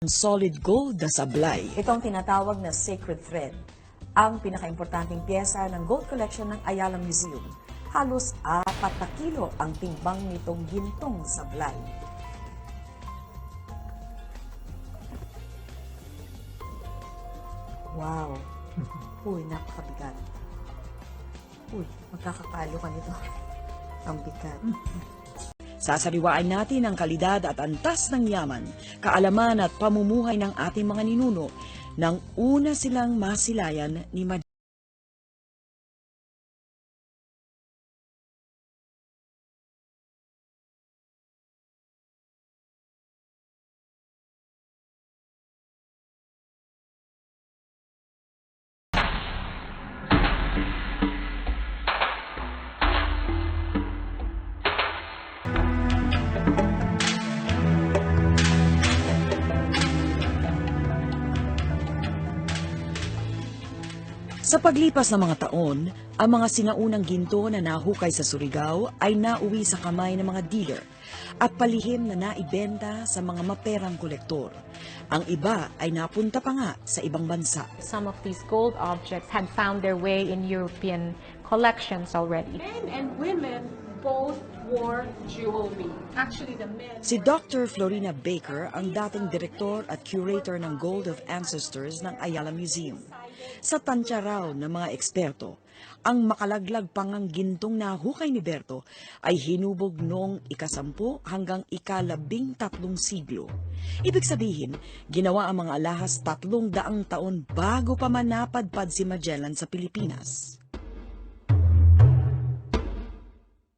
Solid gold na sablay. Ito ang tinatawag na sacred thread, ang pinakaimportanteng pyesa ng gold collection ng Ayala Museum. Halos 4 na kilo ang timbang nitong gintong sablay. Wow! Uy, napakabigat. Uy, magkakapalo ka nito. Ang bigat. Sasariwaan natin ang kalidad at antas ng yaman, kaalaman at pamumuhay ng ating mga ninuno nang una silang masilayan ni Magellan. Sa paglipas ng mga taon, ang mga sinaunang ginto na nahukay sa Surigao ay nauwi sa kamay ng mga dealer at palihim na naibenta sa mga maperang kolektor. Ang iba ay napunta pa nga sa ibang bansa. Some of these gold objects had found their way in European collections already. Men and women both wore jewelry. Actually, the men... Si Dr. Florina Baker ang dating direktor at curator ng Gold of Ancestors ng Ayala Museum. Sa tansya raw ng mga eksperto, ang makalaglag pangang gintong nahukay ni Berto ay hinubog noong ika-10 hanggang ika-13 siglo. Ibig sabihin, ginawa ang mga alahas 300 taon bago pa man napadpad si Magellan sa Pilipinas.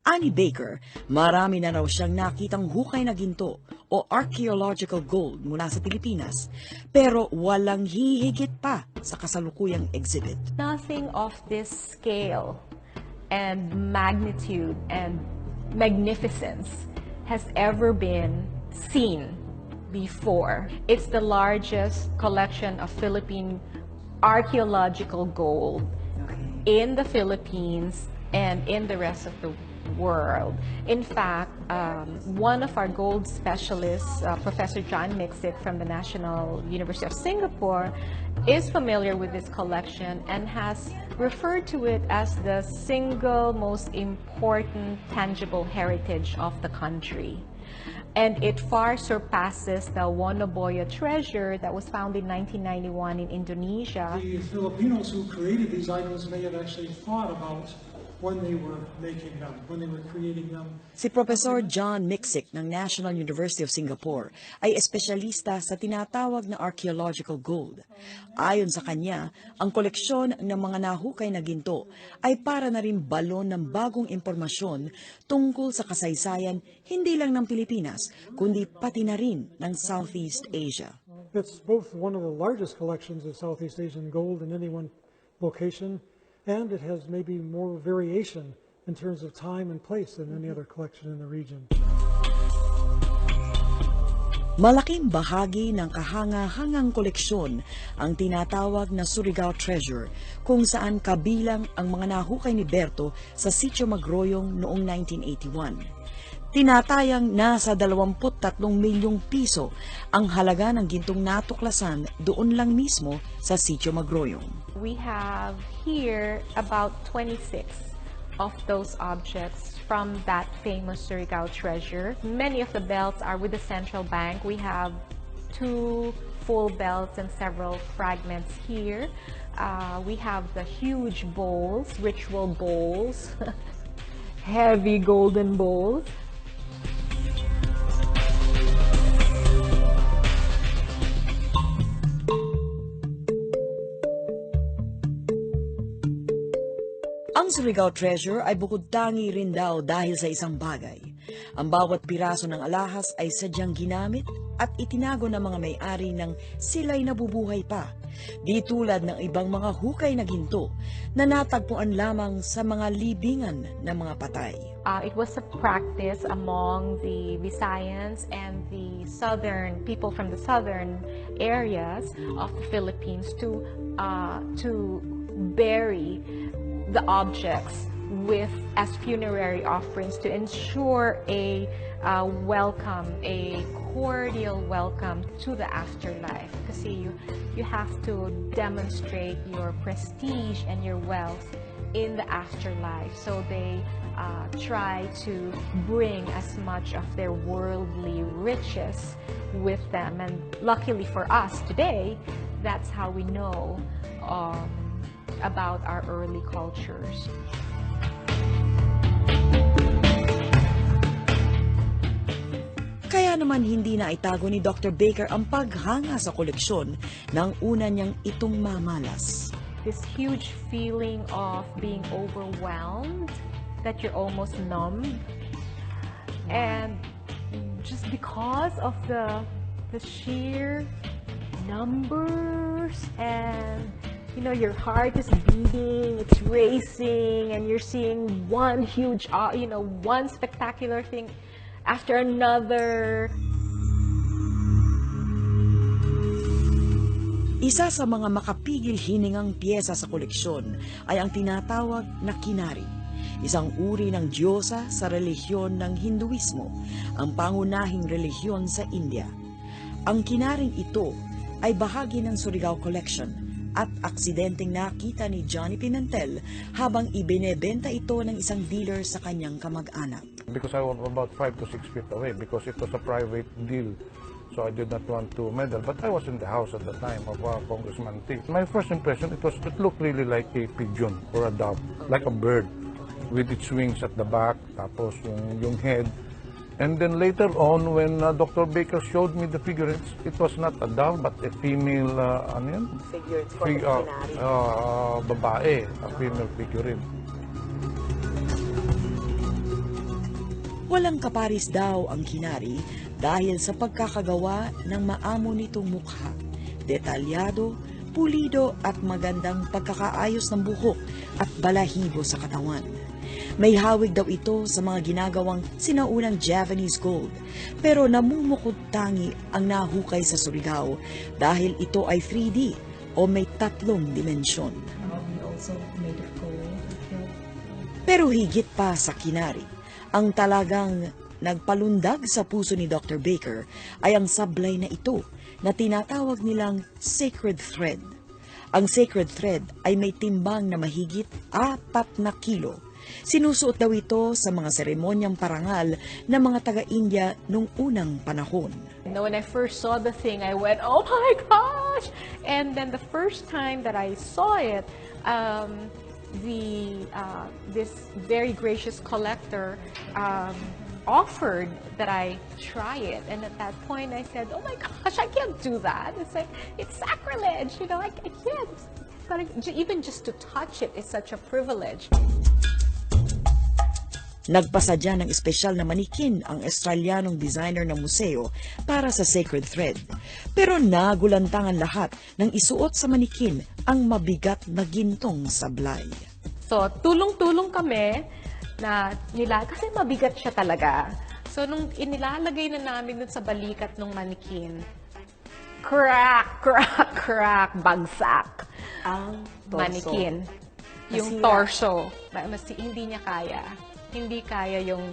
Ani Baker, marami na raw siyang nakitang hukay na ginto o archaeological gold mula sa Pilipinas, pero walang hihigit pa sa kasalukuyang exhibit. Nothing of this scale and magnitude and magnificence has ever been seen before. It's the largest collection of Philippine archaeological gold in the Philippines and in the rest of the world. In fact, one of our gold specialists, Professor John Mixit from the National University of Singapore, is familiar with this collection and has referred to it as the single most important tangible heritage of the country. And it far surpasses the Wonoboyo treasure that was found in 1991 in Indonesia. The Filipinos who created these items may have actually thought about when they were making them, when they were creating them. Si Professor John Mixit ng National University of Singapore ay espesyalista sa tinatawag na archaeological gold. Ayon sa kanya, ang koleksyon ng mga nahukay na ginto ay para na rin balon ng bagong impormasyon tungkol sa kasaysayan hindi lang ng Pilipinas, kundi pati na rin ng Southeast Asia. It's both one of the largest collections of Southeast Asian gold in any one location, and it has maybe more variation in terms of time and place than any other collection in the region. Malaking bahagi ng kahanga-hangang koleksyon ang tinatawag na Surigao Treasure, kung saan kabilang ang mga nahukay ni Berto sa Sitio Magroyong noong 1981. Tinatayang nasa 23 milyong piso ang halaga ng gintong natuklasan doon lang mismo sa Sitio Magroyong. We have here about 26 of those objects from that famous Surigao treasure. Many of the belts are with the central bank. We have 2 full belts and several fragments here. We have the huge bowls, ritual bowls, heavy golden bowls. Ang Surigao Treasure ay bukod tangi rin daw dahil sa isang bagay. Ang bawat piraso ng alahas ay sadyang ginamit at itinago ng mga may-ari ng sila'y nabubuhay pa. Di tulad ng ibang mga hukay na ginto na natagpuan lamang sa mga libingan ng mga patay. It was a practice among the Visayans and the southern people from the southern areas of the Philippines to bury the objects with as funerary offerings to ensure a welcome, a cordial welcome to the afterlife. Kasi you have to demonstrate your prestige and your wealth in the afterlife. So they try to bring as much of their worldly riches with them. And luckily for us today, that's how we know about our early cultures. Kaya naman hindi na itago ni Dr. Baker ang paghanga sa koleksyon ng una niyang itong mamalas. This huge feeling of being overwhelmed, that you're almost numb. And just because of the sheer numbers, and you know, your heart is beating, it's racing, and you're seeing one huge, one spectacular thing after another. Isa sa mga makapigil hiningang piyesa sa koleksyon ay ang tinatawag na kinari, isang uri ng diyosa sa relihiyon ng Hinduismo, ang pangunahing relihiyon sa India. Ang kinaring ito ay bahagi ng Surigao Collection at aksidenteng nakita ni Johnny Pimentel habang ibinebenta ito ng isang dealer sa kanyang kamag-anak. Because I was about 5 to 6 feet away because it was a private deal. So I did not want to meddle. But I was in the house at the time of Congressman T. My first impression, it looked really like a pigeon or a dove, like a bird with its wings at the back, tapos yung head. And then later on, when Dr. Baker showed me the figurines, it was not a dove but a female, babae, a female figurine. Walang kaparis daw ang kinari dahil sa pagkakagawa ng maamo nitong mukha, detalyado, pulido at magandang pagkakaayos ng buhok at balahibo sa katawan. May hawig daw ito sa mga ginagawang sinaunang Javanese gold, pero namumukod tangi ang nahukay sa Surigao dahil ito ay 3D o may 3 dimensyon. Pero higit pa sa kinari, ang talagang nagpalundag sa puso ni Dr. Baker ay ang sablay na ito na tinatawag nilang sacred thread. Ang sacred thread ay may timbang na mahigit 4 na kilo. Sinusuot daw ito sa mga seremonyang parangal ng mga taga-India nung unang panahon. When I first saw the thing, I went, oh my gosh! And then the first time that I saw it, this very gracious collector offered that I try it, and at that point I said, oh my gosh, I can't do that. It's like, it's sacrilege, you know, I can't. But even just to touch it is such a privilege. Nagpasadya ng espesyal na manikin ang Australianong designer ng museo para sa sacred thread. Pero nagulantang ang lahat nang isuot sa manikin ang mabigat na gintong sablay. So, tulong-tulong kami na kasi mabigat siya talaga. So, nung inilalagay na namin dun sa balikat ng manikin, crack, crack, crack, bagsak Ang torso. manikin. Yung Nasira. torso, hindi niya kaya. Hindi kaya yung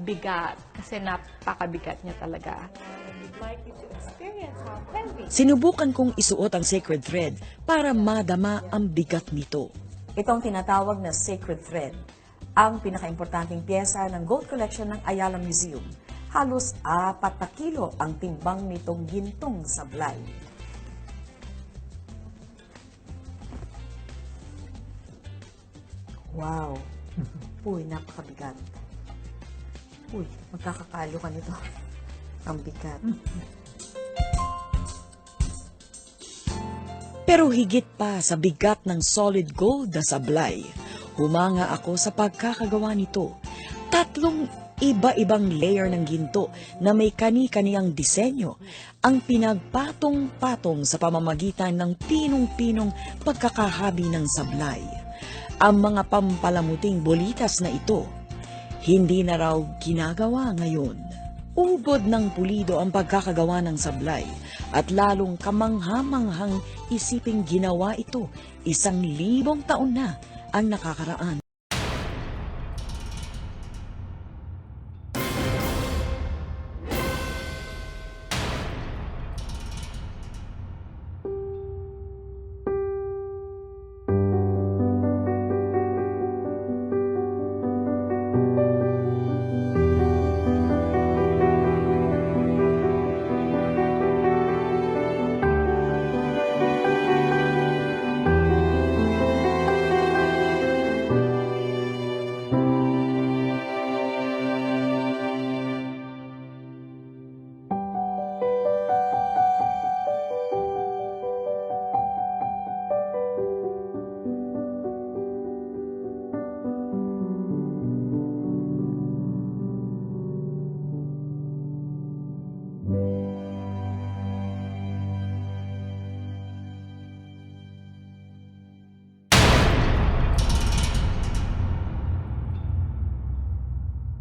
bigat kasi napakabigat niya talaga. I'd like you to experience how heavy. Sinubukan kong isuot ang sacred thread para madama ang bigat nito. Itong tinatawag na sacred thread, ang pinakaimportanteng piyesa ng gold collection ng Ayala Museum. Halos 4 na kilo ang timbang nitong gintong sablay. Wow! Uy, napakabigat. Uy, magkakakalo ka nito. Ang bigat. Pero higit pa sa bigat ng solid gold na sablay, humanga ako sa pagkakagawa nito. 3 iba-ibang layer ng ginto na may kani-kaniyang disenyo ang pinagpatong-patong sa pamamagitan ng pinong-pinong pagkakahabi ng sablay. Ang mga pampalamuting bolitas na ito, hindi na raw ginagawa ngayon. Ubod ng pulido ang pagkakagawa ng sablay at lalong kamangha-manghang isiping ginawa ito 1,000 taon na ang nakakaraan.